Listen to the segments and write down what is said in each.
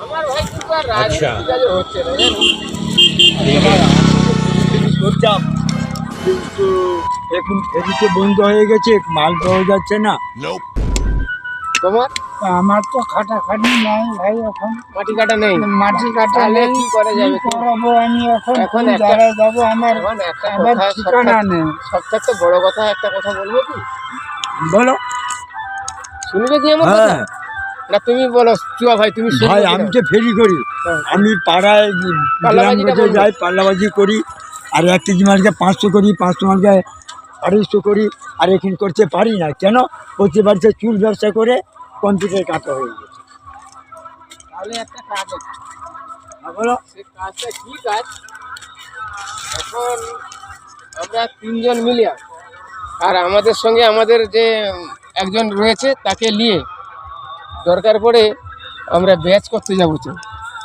আমার ভাই কিন্তু আর আচ্ছা। রাজনীতি কাজে হচ্ছে না করতাম, কিন্তু এখন ফেরিতে বন্ধ হয়ে গেছে, মাল পাওয়া যাচ্ছে না। তোমার আমার তো খাটাখাটি নাই ভাই, এখন মাটি কাটা নেই, মাটি কাটা তাহলে নেই। কি করা যাবে? কি করাবো আমি এখন? এখন কোন একটা- জায়গায় যাবো? আমার এখন একটা আবার কথা ঠিকানা নেই। সবথেকে বড় কথা একটা কথা বলবো কি, বলো। শুনবে কি আমার কথা? হ্যাঁ না তুমি বলো চুয়া ভাই, তুমি শুনবে ভাই, কিনা? আমি তো ফেরি করি। হ্যাঁ। আমি পাড়ায় পাল্লাবাজিটা গ্রামগঞ্জে বলবো। যাই, পাল্লাবাজি করি। আর 1 কেজি মালকে 500 করি, 500 মালকে 250 করি। আর এখন করতে পারি না, কেন? প্রতি বাড়িতে চুল ব্যবসা করে কম্পিউটার কাটা হয়ে গেছে। তাহলে একটা কাজ আছে, হ্যাঁ, বলো। সে কাজটা কি কাজ? এখন আমরা 3 জন মিলিয়া আর আমাদের সঙ্গে আমাদের যে একজন রয়েছে তাকে নিয়ে দরকার পড়ে আমরা ব্যাচ করতে যাবো তো।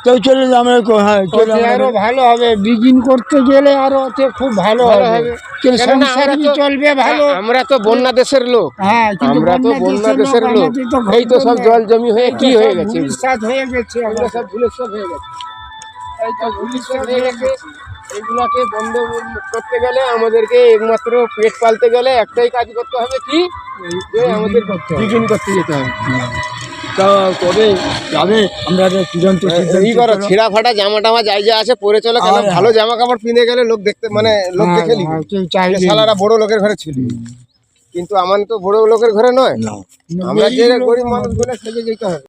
কেউ চলে যাবে, আমরা হ্যাঁ চলে ওতে আরো ভালো হবে, বিগিন করতে গেলে আরো ওতে খুব ভালো ভালো হবে। হবে। কেন কেননা সংসার আমরা তো- চলবে ভালো। আমরা তো বন্যা দেশের লোক, হ্যাঁ, কিন্তু আমরা তো বন্যা দেশের লোক। আমাদের তো এই তো সব ঘর জল জমি হয়ে কি সব হয়ে গেছে? ভূমিসাৎ হয়ে গেছে এগুলো আমাদের। সব ভুলেশ্বর হয়ে গেছে, এই তো ভুলেশ্বর হয়ে গেছে। এইগুলাকে বন্ধ করতে গেলে আমাদেরকে একমাত্র পেট পালতে গেলে একটাই কাজ করতে হবে, কি যে আমাদের বিগিন করতে যেতে হবে। তা কবে যাবে? আমরা একটা চূড়ান্ত সিদ্ধান্ত এই করো, করো। ছেঁড়া ফাটা জামা টামা যাই যা আছে পরে চলো, কেন আরে ভালো জামা কাপড় পিনে গেলে লোক দেখতে, মানে লোক হ্যাঁ, দেখে নিবে হ্যাঁ, কেউ যে চাইবে না। শালারা বড় লোকের ঘরে ছিল, কিন্তু আমার তো বড় লোকের ঘরে নয়। না। আমরা যে এই লোক গরিব আমাদের- মানুষ বলে সেজে যেতে হবে।